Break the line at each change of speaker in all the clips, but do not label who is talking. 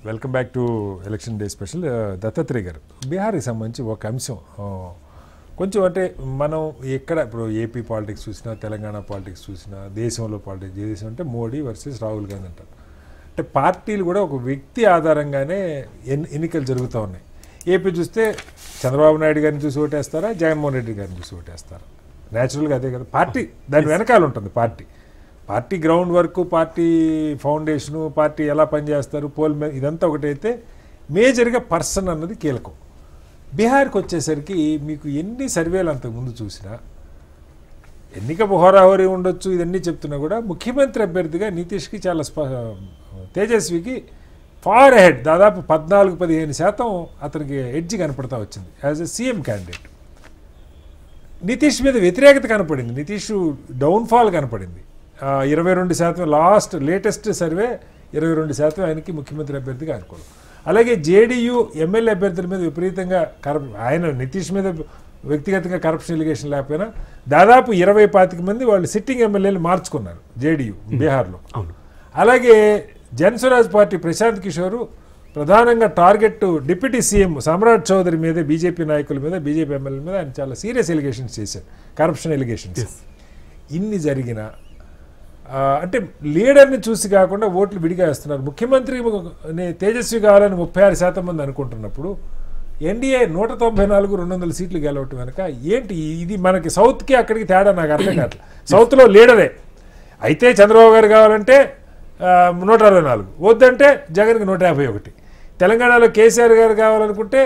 Welcome back to election day special. Dattatreya గారు, బీహార్కి సంబంధించి ఒక అంశం కొంచెం అంటే మనం ఎక్కడ ఇప్పుడు ఏపీ పాలిటిక్స్ చూసినా, తెలంగాణ పాలిటిక్స్ చూసినా, దేశంలో పాలిటిక్స్ దేశం అంటే మోడీ వర్సెస్ రాహుల్ గాంధీ అంటారు. అంటే పార్టీలు కూడా ఒక వ్యక్తి ఆధారంగానే ఎన్నికలు జరుగుతూ ఉన్నాయి. ఏపీ చూస్తే చంద్రబాబు నాయుడు గారిని చూసి ఓటేస్తారా, జగన్మోహన్ రెడ్డి గారిని చూసి ఓటేస్తారా? న్యాచురల్గా అదే కదా, పార్టీ దాని వెనకాల ఉంటుంది. Party ground work, party foundation, party ఎలా పనిచేస్తారు, పోల్ ఇదంతా ఒకటైతే మేజర్గా పర్సన్ అన్నది కీలకం. బీహార్కి వచ్చేసరికి మీకు ఎన్ని సర్వేలు అంతకుముందు చూసినా, ఎన్నిక హోరాహోరీ ఉండొచ్చు, ఇదన్నీ చెప్తున్నా కూడా ముఖ్యమంత్రి అభ్యర్థిగా నితీష్కి చాలా తేజస్వికి ఫార్ అహెడ్, దాదాపు 14-15% అతనికి ఎడ్జ్ కనపడతా వచ్చింది as a CM candidate. Nitish మీద వ్యతిరేకత కనపడింది, నితీష్ డౌన్ఫాల్ కనపడింది. 22% లేటెస్ట్ సర్వే 22% ఆయనకి ముఖ్యమంత్రి అభ్యర్థిగా అనుకోవడం. అలాగే జేడీయూ ఎమ్మెల్యే అభ్యర్థుల మీద విపరీతంగా ఆయన నితీష్ మీద వ్యక్తిగతంగా కరప్షన్ ఎలిగేషన్ లేకపోయినా దాదాపు 20-25 మంది వాళ్ళు సిట్టింగ్ ఎమ్మెల్యేలు మార్చుకున్నారు జేడీయూ బీహార్లో. అలాగే జనస్వరాజ్ పార్టీ ప్రశాంత్ కిషోర్ ప్రధానంగా టార్గెట్ డిప్యూటీ సీఎం సమ్రాట్ చౌదరి మీద, బీజేపీ నాయకుల మీద, బీజేపీ ఎమ్మెల్యేల మీద ఆయన చాలా సీరియస్ ఎలిగేషన్స్ చేశారు, కరప్షన్ ఎలిగేషన్స్. ఇన్ని జరిగిన అంటే లీడర్ని చూసి కాకుండా ఓట్లు విడిగా వేస్తున్నారు. ముఖ్యమంత్రి తేజస్వి కావాలని 36% మంది అనుకుంటున్నప్పుడు ఎన్డీఏ 194-200 సీట్లు గెలవటం వెనక ఏంటి? ఇది మనకి సౌత్కి అక్కడికి తేడా నాకు అర్థం కావట్లేదు. సౌత్లో లీడరే అయితే చంద్రబాబు గారు కావాలంటే 164, వద్దంటే జగన్కి 151. తెలంగాణలో కేసీఆర్ గారు కావాలనుకుంటే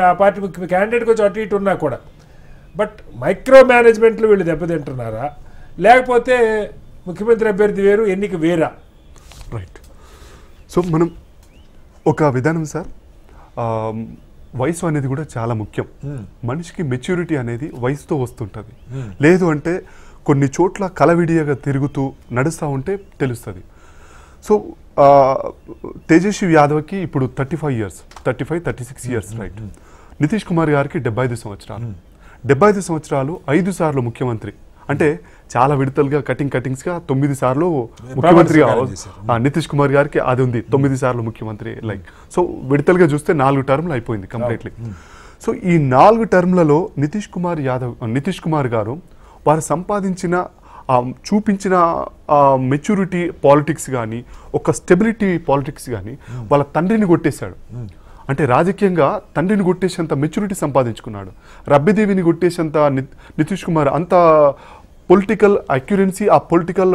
ఆ పార్టీ ముఖ్య క్యాండిడేట్ కొంచెం అటు ఇటు ఉన్నా కూడా. బట్ మైక్రో మేనేజ్మెంట్లు వీళ్ళు దెబ్బతింటున్నారా, లేకపోతే ముఖ్యమంత్రి అభ్యర్థి వేరు, ఎన్నిక వేరా?
రైట్. సో మనం ఒక విధానం సార్, వయసు అనేది కూడా చాలా ముఖ్యం. మనిషికి మెచ్యూరిటీ అనేది వయసుతో వస్తుంటుంది. లేదు అంటే కొన్ని చోట్ల కలవిడియగా తిరుగుతూ నడుస్తూ ఉంటే తెలుస్తుంది. సో తేజస్వి యాదవ్కి ఇప్పుడు 35-36 ఇయర్స్ రైట్. నితీష్ కుమార్ గారికి 75 సంవత్సరాలు. 75 సంవత్సరాలు, 5 సార్లు ముఖ్యమంత్రి. అంటే చాలా విడతలుగా కటింగ్స్గా 9 సార్లు ముఖ్యమంత్రిగా నితీష్ కుమార్ గారికి అది ఉంది, 9 సార్లు ముఖ్యమంత్రి. లైక్ సో విడతలుగా చూస్తే 4 టర్మ్లు అయిపోయింది కంప్లీట్లీ. సో ఈ 4 టర్మ్లలో నితీష్ కుమార్ గారు వారు సంపాదించిన చూపించిన మెచ్యూరిటీ పాలిటిక్స్ కానీ, ఒక స్టెబిలిటీ పాలిటిక్స్ కానీ వాళ్ళ తండ్రిని కొట్టేశాడు. అంటే రాజకీయంగా తండ్రిని కొట్టేసేంత మెచ్యూరిటీ సంపాదించుకున్నాడు. రబ్బిదేవిని కొట్టేసేంత నితీష్ కుమార్ అంత పొలిటికల్ అక్యురెన్సీ, ఆ పొలిటికల్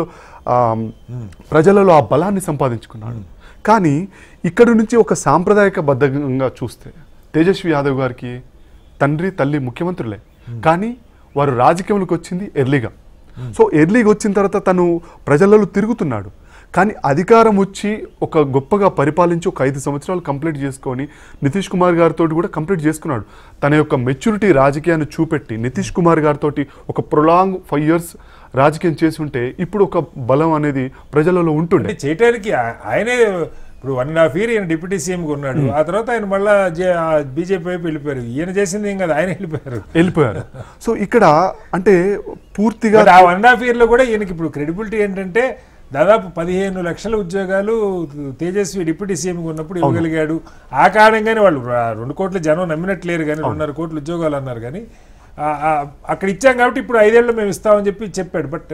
ప్రజలలో ఆ బలాన్ని సంపాదించుకున్నాడు. కానీ ఇక్కడ నుంచి ఒక సాంప్రదాయబద్ధంగా చూస్తే తేజస్వి యాదవ్ గారికి తండ్రి తల్లి ముఖ్యమంత్రులే, కానీ వారు రాజకీయంలోకి వచ్చింది ఎర్లీగా. సో ఎర్లీగా వచ్చిన తర్వాత తను ప్రజలలో తిరుగుతున్నాడు. కానీ అధికారం వచ్చి ఒక గొప్పగా పరిపాలించి ఒక 5 సంవత్సరాలు కంప్లీట్ చేసుకొని నితీష్ కుమార్ గారితో కూడా కంప్లీట్ చేసుకున్నాడు. తన యొక్క మెచ్యూరిటీ రాజకీయాన్ని చూపెట్టి నితీష్ కుమార్ గారితో ఒక ప్రొలాంగ్ 5 years రాజకీయం చేసి ఉంటే ఇప్పుడు ఒక బలం అనేది ప్రజలలో ఉంటుండే.
చేయటానికి ఆయనే ఇప్పుడు 1.5 year ఈయన డిప్యూటీ సీఎంగా ఉన్నాడు. ఆ తర్వాత ఆయన మళ్ళీ బీజేపీ వైపు వెళ్ళిపోయారు. ఈయన చేసింది ఏం కదా, ఆయన వెళ్ళిపోయారు.
సో ఇక్కడ అంటే పూర్తిగా
ఆ 1.5 yearలో కూడా ఈయనకి ఇప్పుడు క్రెడిబిలిటీ ఏంటంటే దాదాపు 15 లక్షల ఉద్యోగాలు తేజస్వి డిప్యూటీ సీఎంగా ఉన్నప్పుడు ఇవ్వగలిగాడు. ఆ కారణంగానే వాళ్ళు 2 కోట్ల జనం నమ్మినట్లేరు, కానీ 2.5 కోట్ల ఉద్యోగాలు అన్నారు. కానీ అక్కడ ఇచ్చాం కాబట్టి ఇప్పుడు 5 ఏళ్ళు మేము ఇస్తామని చెప్పాడు. బట్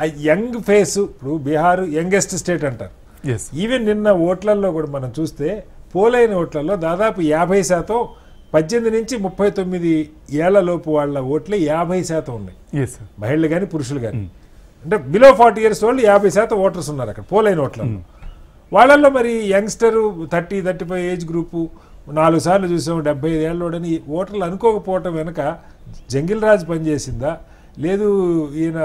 ఆ యంగ్ ఫేస్, ఇప్పుడు బీహార్ యంగెస్ట్ స్టేట్ అంటారు. ఈవెన్ నిన్న ఓట్లలో కూడా మనం చూస్తే పోలైన ఓట్లలో దాదాపు 50% 18 నుంచి 39 ఏళ్ల లోపు వాళ్ళ ఓట్లే 50% ఉన్నాయి, మహిళలు కానీ పురుషులు కానీ. అంటే బిలో 40 years వాళ్ళు 50% ఓటర్స్ ఉన్నారు అక్కడ పోలైన ఓట్లలో. వాళ్ళల్లో మరి యంగ్స్టరు 30-35 ఏజ్ గ్రూపు 4 సార్లు చూసాం 75 ఏళ్ళోడని ఓటర్లు అనుకోకపోవటం వెనక జంగిల్ రాజ్ పనిచేసిందా, లేదు ఈయన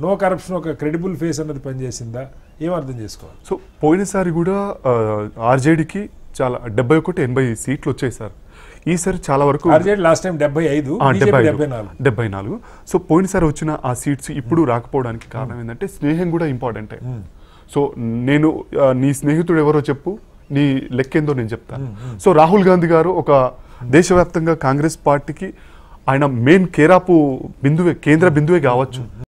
నో కరప్షన్ ఒక క్రెడిబుల్ ఫేస్ అన్నది పనిచేసిందా, ఏమర్థం చేసుకోవాలి?
సో పోయినసారి కూడా ఆర్జేడీకి చాలా 71-80 సీట్లు వచ్చాయి సార్. ఈసారి చాలా వరకు
లాస్ట్ టైం
74. సో పోయినసారి వచ్చిన ఆ సీట్స్ ఇప్పుడు రాకపోవడానికి కారణం ఏంటంటే స్నేహం కూడా ఇంపార్టెంట్. సో నేను నీ స్నేహితుడు ఎవరో చెప్పు, నీ లెక్కేందో నేను చెప్తాను. సో రాహుల్ గాంధీ గారు ఒక దేశవ్యాప్తంగా కాంగ్రెస్ పార్టీకి ఆయన మెయిన్ కేంద్ర బిందువే కావచ్చు.